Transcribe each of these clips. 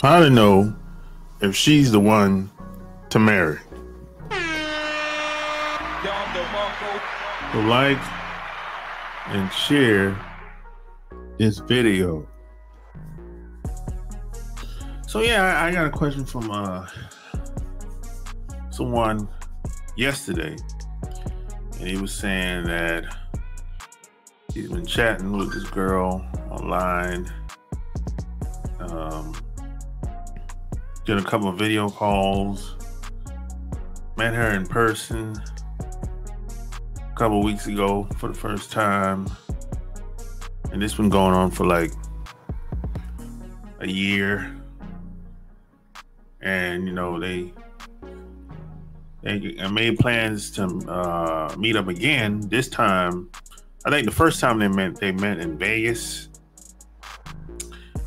How to know if she's the one to marry. So like and share this video. So yeah, I got a question from someone yesterday, and he was saying that he's been chatting with this girl online, did a couple of video calls, met her in person a couple of weeks ago for the first time, and this been going on for like a year. And you know, they made plans to meet up again. This time, I think the first time they met in Vegas.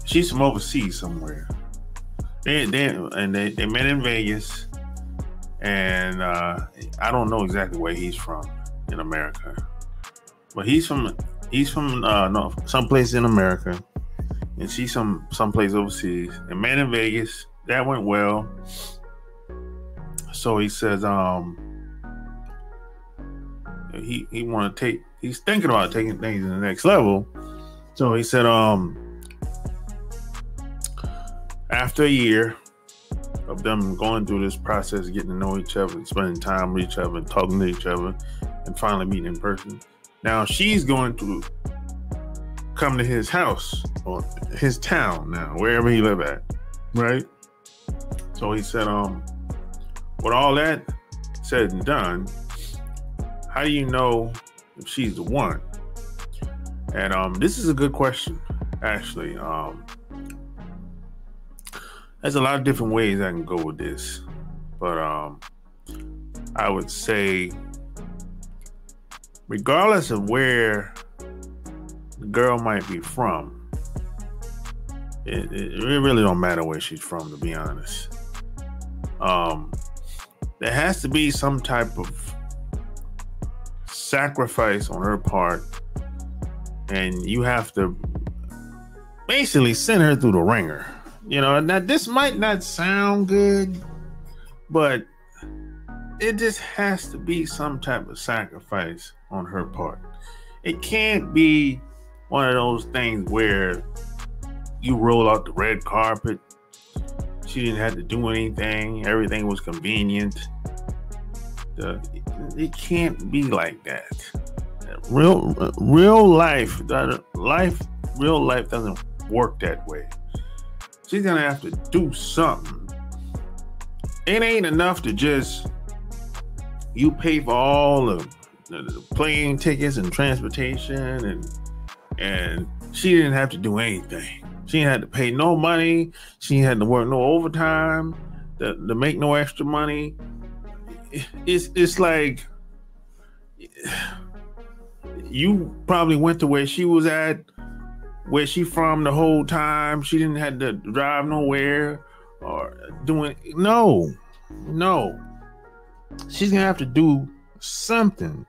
She's from overseas somewhere. They met in Vegas, and I don't know exactly where he's from in America, but he's from someplace in America, and she's someplace overseas. They met in Vegas. That went well. So he says he's thinking about taking things to the next level. So he said after a year of them going through this process, getting to know each other, spending time with each other, and talking to each other, and finally meeting in person, now she's going to come to his house or his town now, wherever he live at, right? So he said, with all that said and done, how do you know if she's the one? And this is a good question, actually. There's a lot of different ways I can go with this, but I would say, regardless of where the girl might be from, it really don't matter where she's from, to be honest. There has to be some type of sacrifice on her part, and you have to basically send her through the ringer. You know, now this might not sound good, but it just has to be some type of sacrifice on her part. It can't be one of those things where you roll out the red carpet. She didn't have to do anything. Everything was convenient. It can't be like that. Real life doesn't work that way. She's gonna have to do something. It ain't enough to just you pay for all the plane tickets and transportation, and she didn't have to do anything. She didn't have to pay no money. She didn't have to work no overtime to make no extra money. It's like you probably went to where she was at, where she from the whole time. She didn't have to drive nowhere or doing no. She's gonna have to do something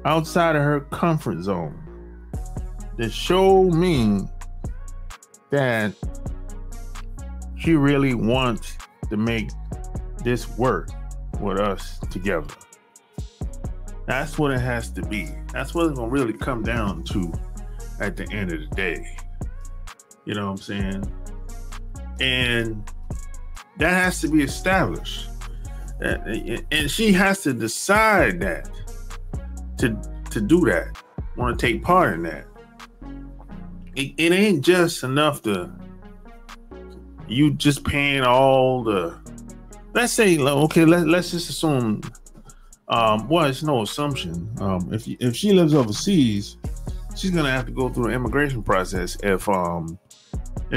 outside of her comfort zone to show me that she really wants to make this work with us together. That's what it has to be. That's what it's gonna really come down to at the end of the day. You know what I'm saying? And that has to be established. And she has to decide that to do that, want to take part in that. It ain't just enough to you just paying all the, let's say, okay, let's just assume, well, it's no assumption. If she lives overseas, she's gonna have to go through the immigration process if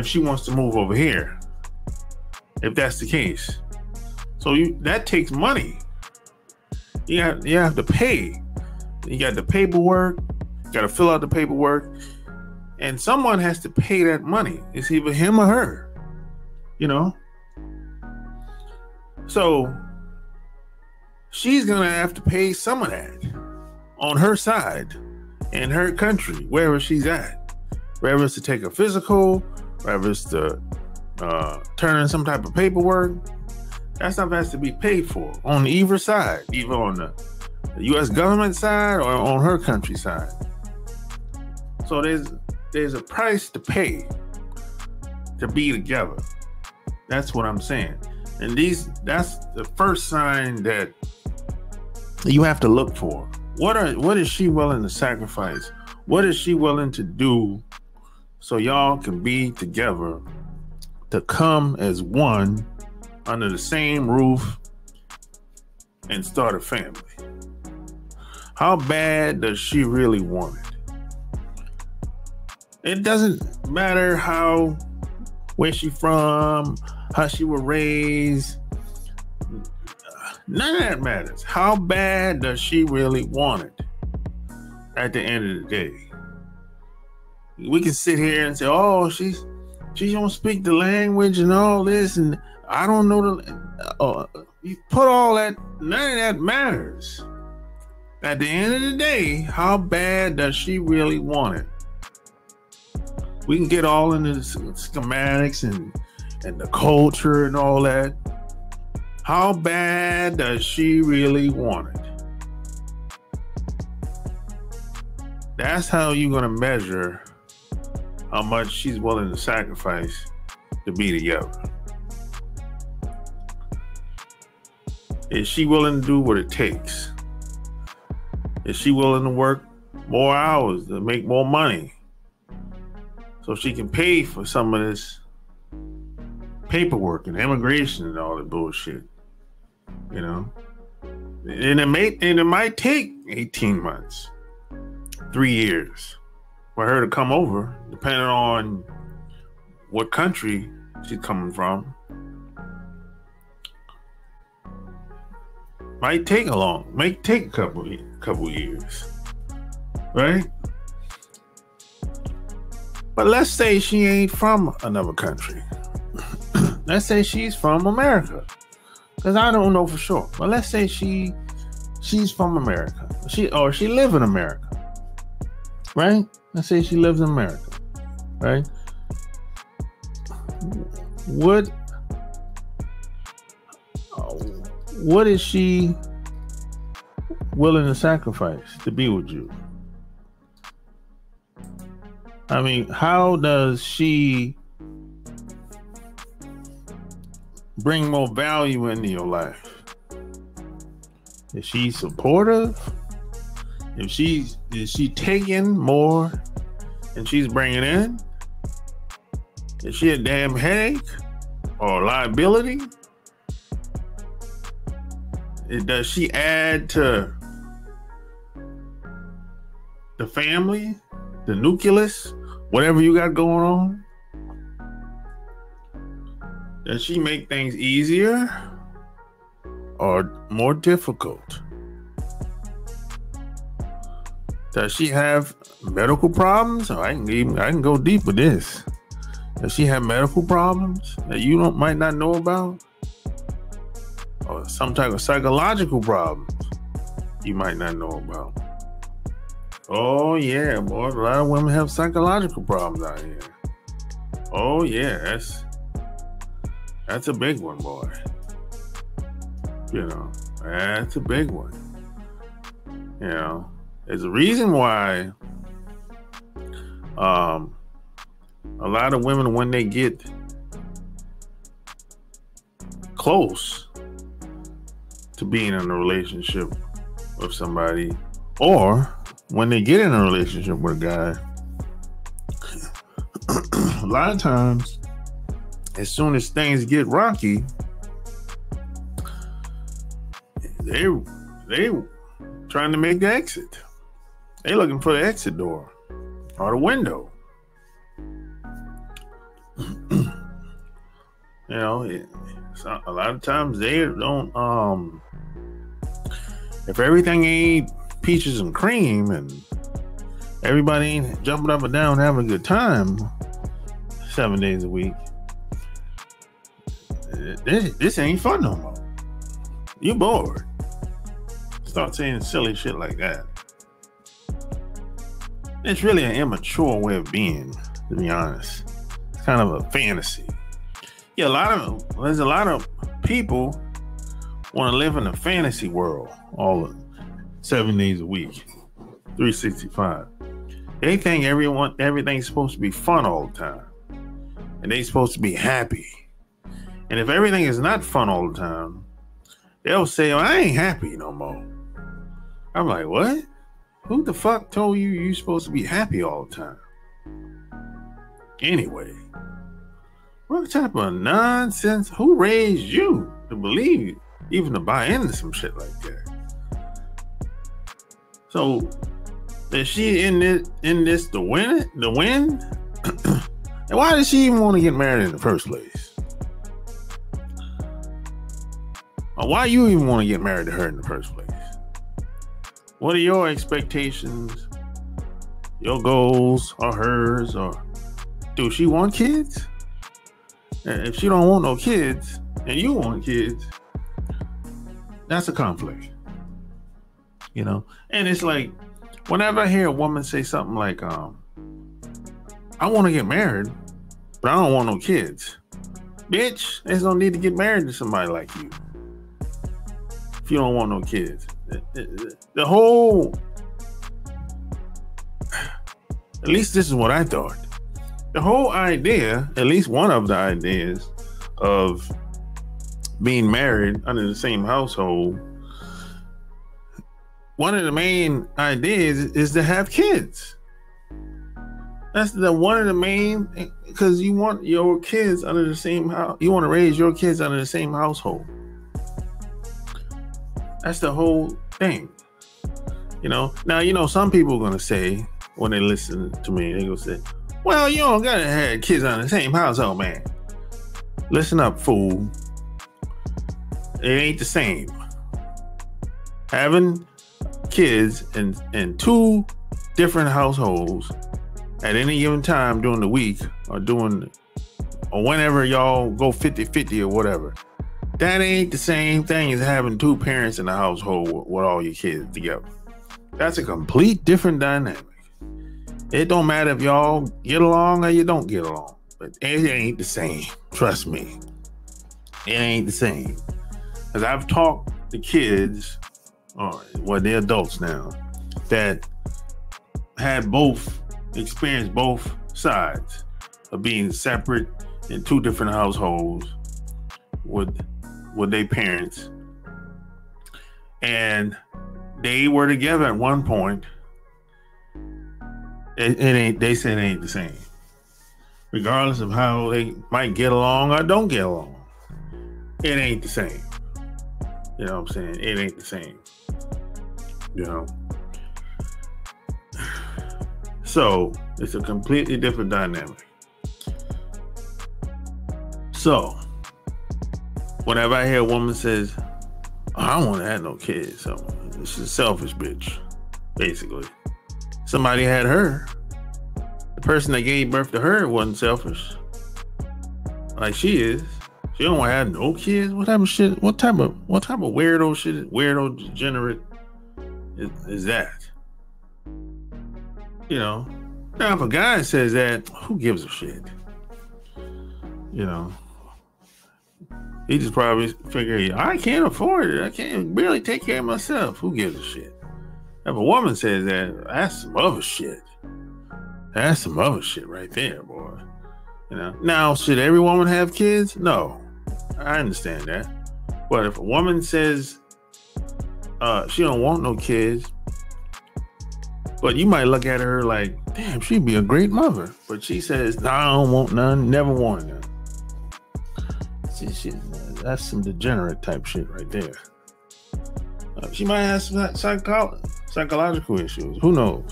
she wants to move over here, if that's the case. So that takes money. You have to pay. You got the paperwork. You got to fill out the paperwork, and someone has to pay that money. It's either him or her. You know. So she's gonna have to pay some of that on her side in her country, wherever she's at. Whether it's to take a physical, whether it's to turn in some type of paperwork, that stuff has to be paid for on either side, either on the U.S. government side or on her country side. So there's a price to pay to be together. That's what I'm saying. And that's the first sign that you have to look for. What is she willing to sacrifice? What is she willing to do so y'all can be together, to come as one under the same roof and start a family? How bad does she really want it? It doesn't matter where she from, how she was raised. None of that matters. How bad does she really want it at the end of the day? We can sit here and say, oh, she don't speak the language and all this, and I don't know you put all that, none of that matters. At the end of the day, how bad does she really want it? We can get all into the schematics and the culture and all that. How bad does she really want it? That's how you're going to measure how much she's willing to sacrifice to be together. Is she willing to do what it takes? Is she willing to work more hours to make more money so she can pay for some of this paperwork and immigration and all that bullshit? You know? And it might take 18 months, 3 years for her to come over, depending on what country she's coming from. Might take a couple years, right? But let's say she ain't from another country. Let's say she's from America, because I don't know for sure. But let's say she's from America. She live in America, right? Let's say she lives in America, right? What is she willing to sacrifice to be with you? I mean, how does she bring more value into your life? Is she supportive? Is she taking more than she's bringing in? Is she a damn headache or a liability? Does she add to the family, the nucleus, whatever you got going on? Does she make things easier or more difficult? Does she have medical problems? I can go deep with this. Does she have medical problems that you might not know about? Or some type of psychological problems you might not know about? Oh yeah, boy, a lot of women have psychological problems out here. Oh yeah, that's a big one, boy. You know, that's a big one. You know, there's a reason why a lot of women, when they get close to being in a relationship with somebody, or when they get in a relationship with a guy, a lot of times, as soon as things get rocky, they trying to make the exit. They looking for the exit door or the window. You know, a lot of times they don't. If everything ain't peaches and cream and everybody ain't jumping up and down having a good time 7 days a week, this ain't fun no more. You bored. Start saying silly shit like that. It's really an immature way of being, to be honest. It's kind of a fantasy. Yeah, there's a lot of people want to live in a fantasy world all of 7 days a week, 365. They think everything's supposed to be fun all the time, and they're supposed to be happy. And if everything is not fun all the time, they'll say, "Oh, I ain't happy no more." I'm like, what? Who the fuck told you you're supposed to be happy all the time? Anyway, what type of nonsense? Who raised you to believe, even to buy into some shit like that? So, is she in this to win it? To win? And why did she even want to get married in the first place? Or why you even want to get married to her in the first place? What are your expectations, your goals, or hers? Or do she want kids? And if she don't want no kids, and you want kids, that's a conflict. You know? And it's like, whenever I hear a woman say something like, I want to get married, but I don't want no kids. Bitch, there's no need to get married to somebody like you if you don't want no kids. The whole, at least this is what I thought. The whole idea, at least one of the ideas of being married under the same household, one of the main ideas is to have kids. That's one of the main, because you want your kids under the same house. You want to raise your kids under the same household. That's the whole thing. You know, now, some people are going to say, when they listen to me, they're going to say, well, you don't got to have kids under the same household, man. Listen up, fool. It ain't the same. Having kids in two different households at any given time during the week or whenever y'all go 50-50 or whatever, that ain't the same thing as having two parents in the household with all your kids together. That's a complete different dynamic. It don't matter if y'all get along or you don't get along, but it ain't the same. Trust me. It ain't the same. Because I've talked to kids, they're adults now, that had experienced both sides of being separate in two different households with their parents. And they were together at one point. They said it ain't the same. Regardless of how they might get along or don't get along, it ain't the same. You know what I'm saying? It ain't the same. You know? So, it's a completely different dynamic. So, whenever I hear a woman says, I don't want to have no kids, so this is a selfish bitch, basically. Somebody had her. The person that gave birth to her wasn't selfish, like she is. She don't want to have no kids. What type of shit? What type of weirdo shit? Weirdo degenerate is that? You know. Now, if a guy says that, who gives a shit? You know. He just probably figure, I can't afford it. I can't barely take care of myself. Who gives a shit? If a woman says that, that's some other shit. That's some other shit right there, boy. You know. Now, should every woman have kids? No. I understand that. But if a woman says she don't want no kids, but you might look at her like, damn, she'd be a great mother. But she says, nah, I don't want none, never want none. That's some degenerate type shit right there. She might have some psychological issues. Who knows?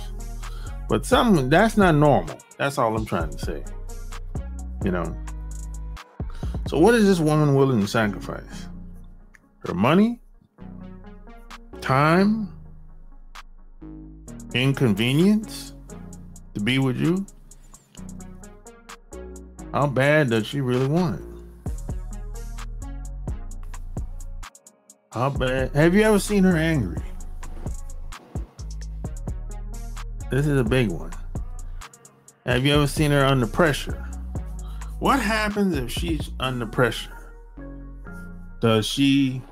But something that's not normal. That's all I'm trying to say. You know. So what is this woman willing to sacrifice? Her money? Time? Inconvenience? To be with you? How bad does she really want it? How bad? Have you ever seen her angry? This is a big one. Have you ever seen her under pressure? What happens if she's under pressure? Does she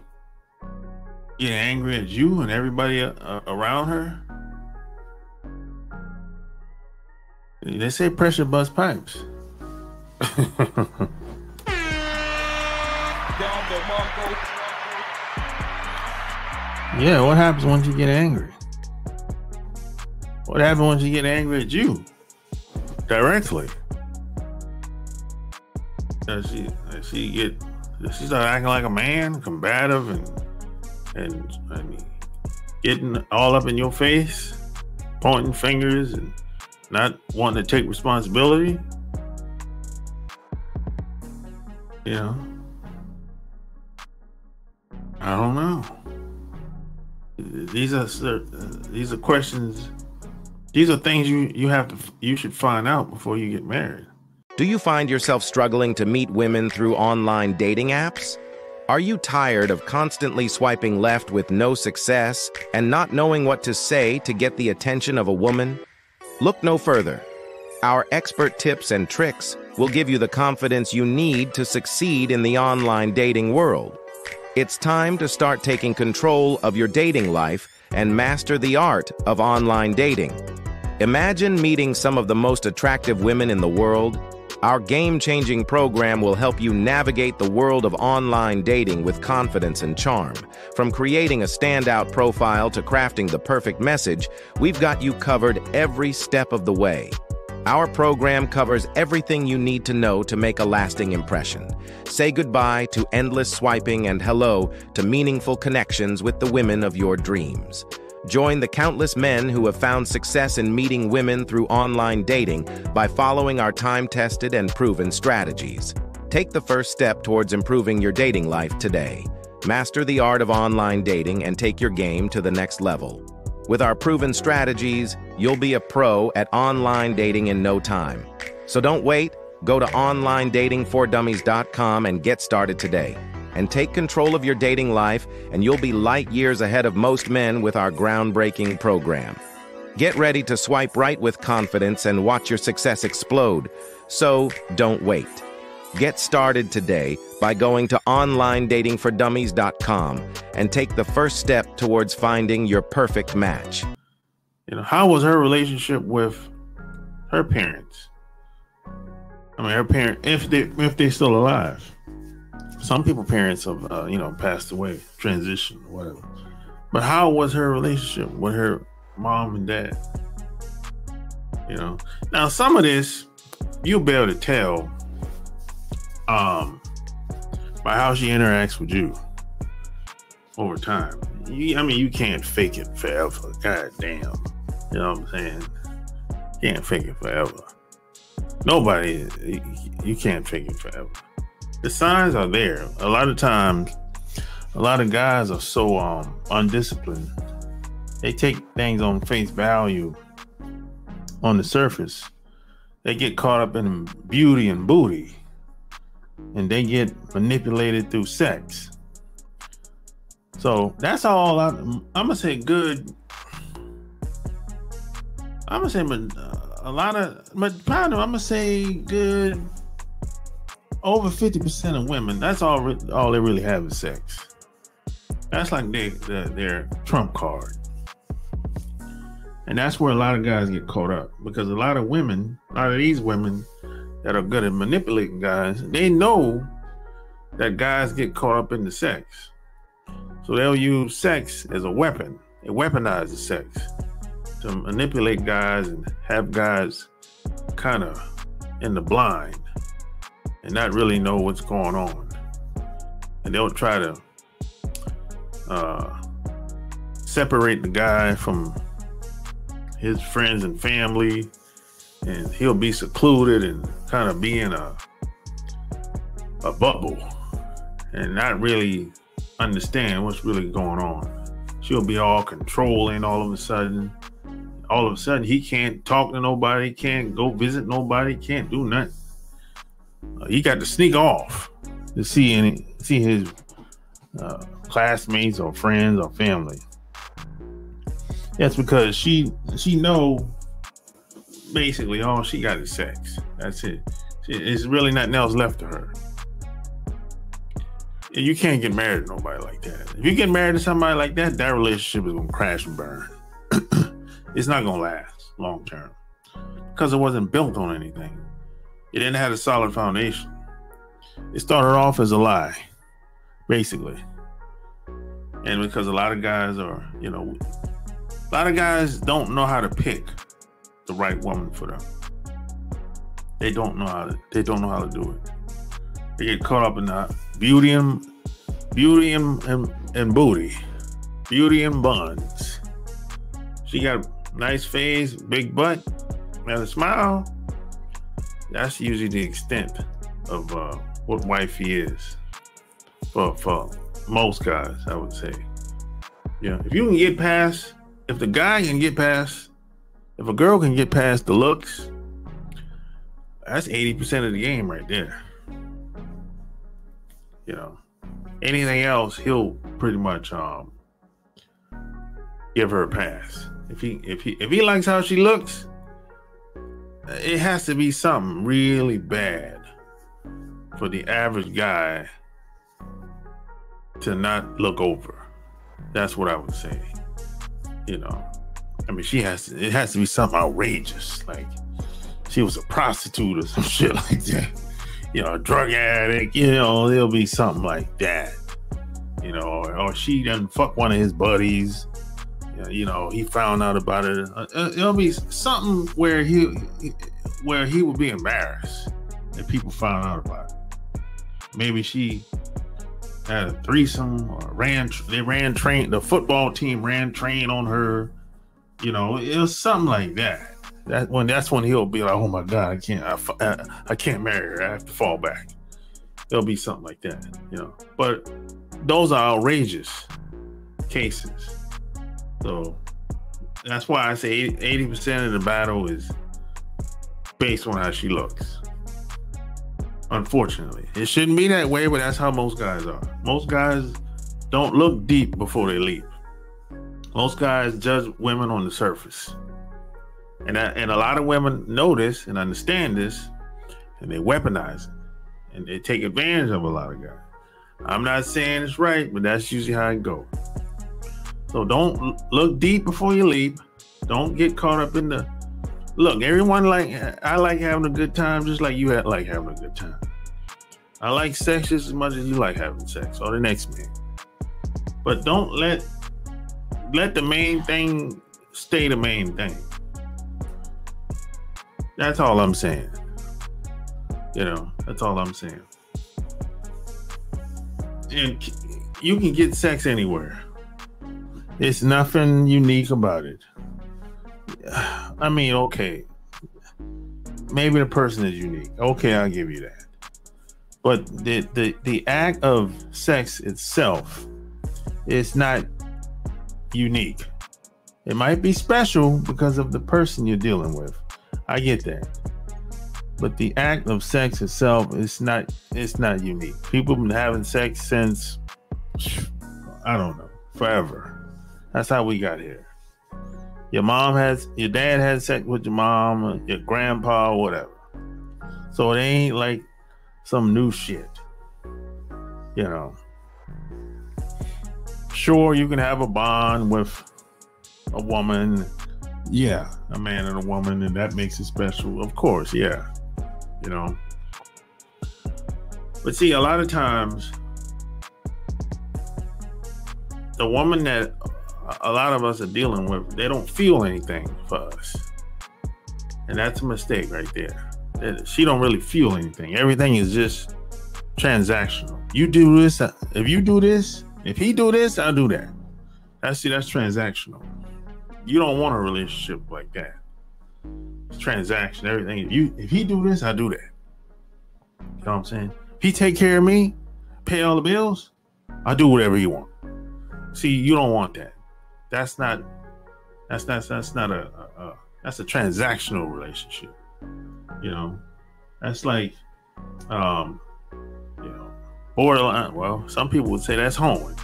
get angry at you and everybody around her? They say pressure busts pipes. Yeah, what happens when you get angry? What happens when she get angry at you directly? Does she start acting like a man, combative, and getting all up in your face, pointing fingers and not wanting to take responsibility? You know, I don't know. These are questions. These are things you should find out before you get married. Do you find yourself struggling to meet women through online dating apps? Are you tired of constantly swiping left with no success and not knowing what to say to get the attention of a woman? Look no further. Our expert tips and tricks will give you the confidence you need to succeed in the online dating world. It's time to start taking control of your dating life and master the art of online dating. Imagine meeting some of the most attractive women in the world. Our game-changing program will help you navigate the world of online dating with confidence and charm. From creating a standout profile to crafting the perfect message, we've got you covered every step of the way. Our program covers everything you need to know to make a lasting impression. Say goodbye to endless swiping and hello to meaningful connections with the women of your dreams. Join the countless men who have found success in meeting women through online dating by following our time-tested and proven strategies. Take the first step towards improving your dating life today. Master the art of online dating and take your game to the next level. With our proven strategies, you'll be a pro at online dating in no time. So don't wait. Go to onlinedatingfordummies.com and get started today. And take control of your dating life, and you'll be light years ahead of most men with our groundbreaking program. Get ready to swipe right with confidence and watch your success explode. So don't wait. Get started today by going to onlinedatingfordummies.com and take the first step towards finding your perfect match. You know, how was her relationship with her parents? I mean, her parents, if they're still alive. Some people's parents have, passed away, transitioned, or whatever. But how was her relationship with her mom and dad? You know, now some of this you'll be able to tell by how she interacts with you over time. You can't fake it forever. God damn. You know what I'm saying? You can't fake it forever. Nobody, you can't fake it forever. The signs are there. A lot of times, a lot of guys are so undisciplined. They take things on face value on the surface. They get caught up in beauty and booty. And they get manipulated through sex. So that's all I'm gonna say good. I'm gonna say a lot of, but probably I'm gonna say good over 50% of women, that's all they really have is sex. That's like their trump card. And that's where a lot of guys get caught up, because a lot of these women that are good at manipulating guys, they know that guys get caught up in the sex. So they'll use sex as a weapon. They weaponize the sex to manipulate guys and have guys kind of in the blind and not really know what's going on. And they'll try to separate the guy from his friends and family, and he'll be secluded and kind of be in a bubble and not really understand what's really going on. She'll be all controlling all of a sudden. All of a sudden, he can't talk to nobody, can't go visit nobody, can't do nothing. He got to sneak off to see his classmates or friends or family. That's because she know basically all she got is sex. That's it. It's really nothing else left to her. And you can't get married to nobody like that. If you get married to somebody like that, that relationship is going to crash and burn. It's not going to last long term because it wasn't built on anything. It didn't have a solid foundation. It started off as a lie, basically. And because a lot of guys are, a lot of guys don't know how to pick the right woman for them. They don't know how to do it. They get caught up in the beauty and booty, beauty and buns. She got a nice face, big butt, and a smile. That's usually the extent of what wifey is for most guys, I would say. Yeah, if you can get past, if the guy can get past, if a girl can get past the looks, that's 80% of the game right there. Anything else, he'll pretty much give her a pass. If he likes how she looks, it has to be something really bad for the average guy to not look over. That's what I would say. It has to be something outrageous, like she was a prostitute or some shit like that. A drug addict, there'll be something like that. Or she done fuck one of his buddies. He found out about it. It'll be something where he would be embarrassed if people found out about it. Maybe she had a threesome, or the football team ran train on her. It was something like that. That's when he'll be like, oh my God, I can't marry her. I have to fall back. It'll be something like that, But those are outrageous cases. So that's why I say 80% of the battle is based on how she looks. Unfortunately, it shouldn't be that way, but that's how most guys are. Most guys don't look deep before they leap. Most guys judge women on the surface. And a lot of women know this and understand this, and they weaponize it, and they take advantage of a lot of guys. I'm not saying it's right, but that's usually how it goes. So don't look deep before you leap. Don't get caught up in the look. Everyone I like having a good time, just like you like having a good time. I like sex just as much as you like having sex, or the next man. But don't let the main thing stay the main thing. That's all I'm saying. That's all I'm saying. And you can get sex anywhere. There's nothing unique about it. I mean, okay. Maybe the person is unique. Okay, I'll give you that. But the act of sex itself is not unique. It might be special because of the person you're dealing with. I get that. But the act of sex itself is not unique. People have been having sex since, I don't know, forever. That's how we got here. Your dad had sex with your mom, or your grandpa, or whatever. So it ain't like some new shit. Sure, you can have a bond with a woman. Yeah, a man and a woman, and that makes it special. Of course, yeah. But see, a lot of times, the woman that a lot of us are dealing with, they don't feel anything for us. And that's a mistake right there. She don't really feel anything. Everything is just transactional. You do this, if you do this, if he do this, I'll do that. That's transactional. You don't want a relationship like that. It's transaction, everything. If he do this, I do that. You know what I'm saying? If he take care of me, pay all the bills, I do whatever you want. See, you don't want that. That's a transactional relationship. That's like, borderline. Well, some people would say that's hoeing.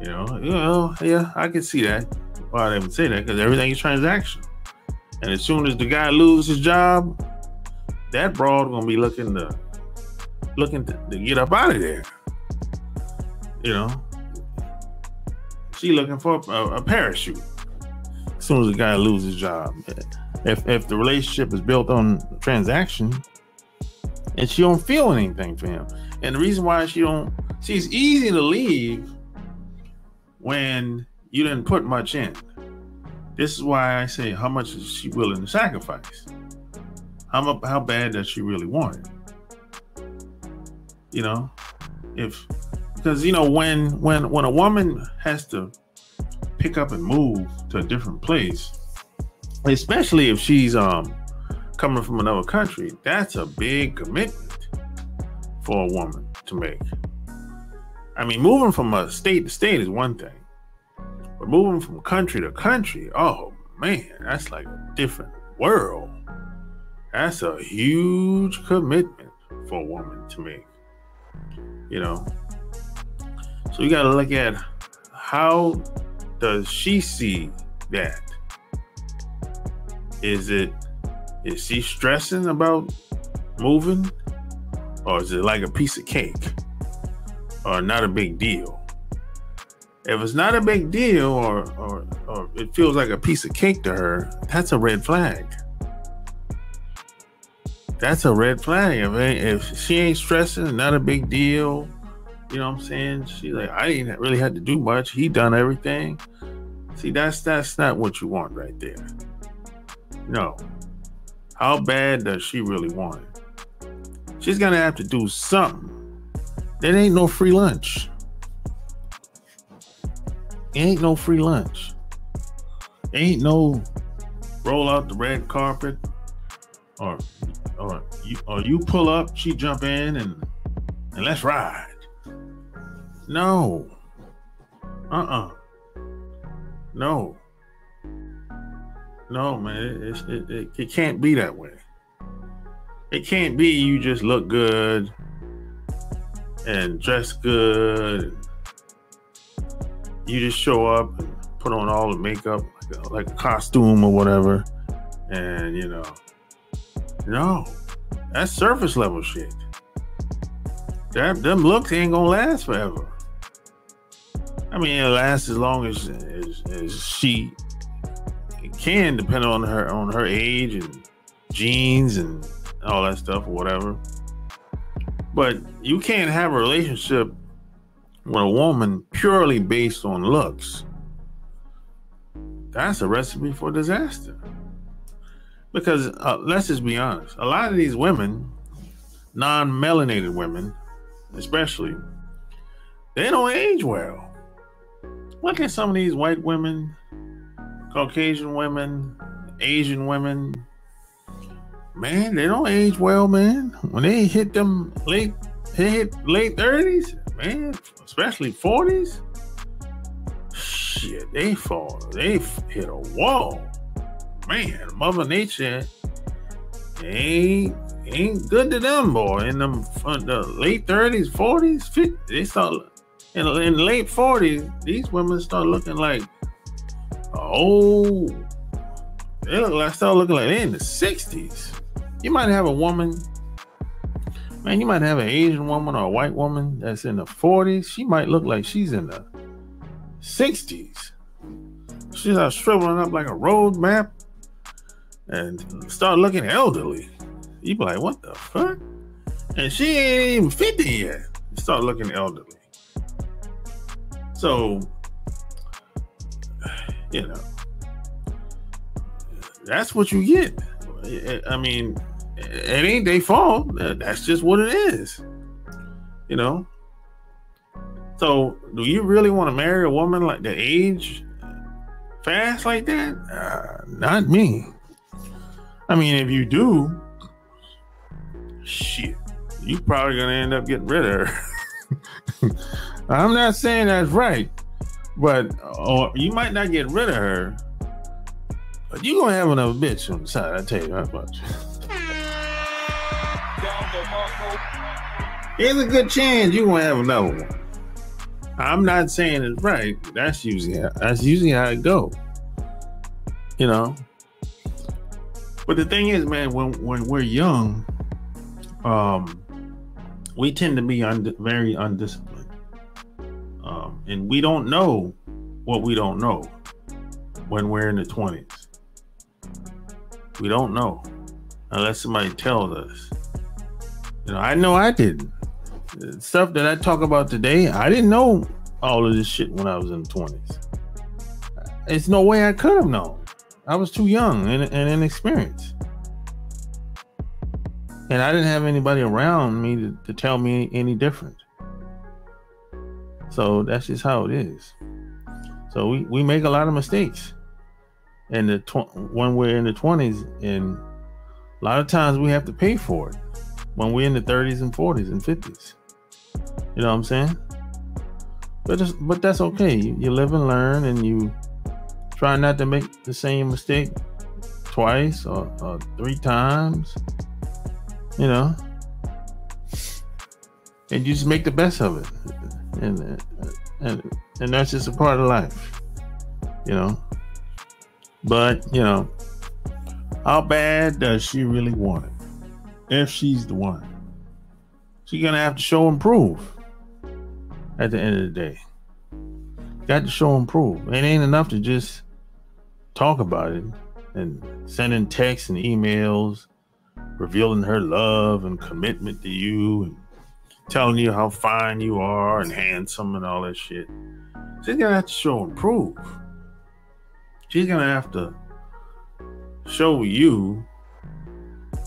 Yeah, I can see that. Why they would say that? Because everything is transactional. And as soon as the guy loses his job, that broad gonna be looking to get up out of there. You know, she looking for a parachute as soon as the guy loses his job. If the relationship is built on transaction and she don't feel anything for him, and the reason why she's easy to leave when you didn't put much in. This is why I say, how much is she willing to sacrifice? How bad does she really want it? You know, because you know, when a woman has to pick up and move to a different place, especially if she's coming from another country, that's a big commitment for a woman to make. I mean, moving from a state to state is one thing, but moving from country to country, oh man, that's like a different world. That's a huge commitment for a woman to make, you know. So you got to look at, how does she see that? Is she stressing about moving, or is it like a piece of cake, or not a big deal? If it's not a big deal, or it feels like a piece of cake to her, that's a red flag. That's a red flag. If she ain't stressing, not a big deal, you know what I'm saying? She's like, I didn't really have to do much. He done everything. See, that's not what you want right there. No. How bad does she really want it? She's gonna have to do something. There ain't no free lunch. Ain't no free lunch. Ain't no roll out the red carpet, or you pull up, she jump in and let's ride. No. No. No, man. It can't be that way. It can't be you just look good and dress good. You just show up and put on all the makeup, like a costume or whatever, and you know. No, that's surface level shit. Them looks ain't gonna last forever. I mean, it'll last as long as she can, depending on her age and genes and all that stuff or whatever. But you can't have a relationship with a woman purely based on looks. That's a recipe for disaster. Because let's just be honest, a lot of these women, non-melanated women especially, they don't age well. Look at some of these white women, Caucasian women, Asian women. Man, they don't age well, man. When they hit them late 30s, man, especially 40s, shit, they hit a wall. Man, Mother Nature ain't good to them, boy. In the late 30s, 40s, 50s, they start in the late 40s. These women start looking like, they start looking like they're in the 60s. You might have a woman, man. You might have an Asian woman or a white woman that's in the 40s. She might look like she's in the 60s. She's shriveling up like a road map and start looking elderly. You be like, what the fuck? And she ain't even 50 yet. Start looking elderly. So, you know, that's what you get. I mean, it ain't their fault. That's just what it is. You know? So, do you really want to marry a woman like that age fast like that? Not me. I mean, if you do, shit, you probably gonna end up getting rid of her. I'm not saying that's right, but you might not get rid of her, but you gonna have another bitch on the side. I tell you that much. There's a good chance you gonna have another one. I'm not saying it's right. That's usually how it go. You know. But the thing is, man, when we're young, we tend to be very undisciplined. And we don't know what we don't know when we're in the 20s. We don't know unless somebody tells us. I know I didn't. The stuff that I talk about today, I didn't know all of this shit when I was in the 20s. It's no way I could have known. I was too young and inexperienced. And I didn't have anybody around me to tell me any different. So that's just how it is. So we make a lot of mistakes when we're in the 20s, and a lot of times we have to pay for it when we're in the 30s and 40s and 50s. You know what I'm saying? But that's okay. You live and learn, and you try not to make the same mistake twice or 3 times. And you just make the best of it, and that's just a part of life. But how bad does she really want it? If she's the one, she's gonna have to show and prove. At the end of the day, got to show and prove. It ain't enough to just talk about it and sending texts and emails, revealing her love and commitment to you, and telling you how fine you are and handsome and all that shit. She's gonna have to show and prove. She's gonna have to show you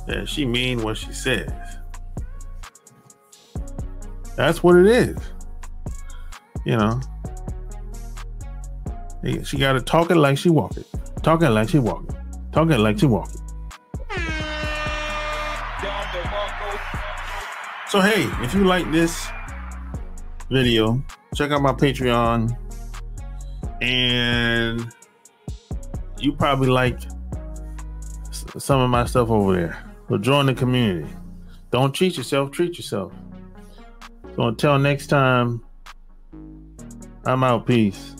that she mean what she says. That's what it is. She gotta talk it like she walk it. Talk it like she walk it. Talk it like she walk it. So hey, if you like this video, check out my Patreon, and you probably like some of my stuff over there. So join the community. Don't cheat yourself, treat yourself. So until next time, I'm out. Peace.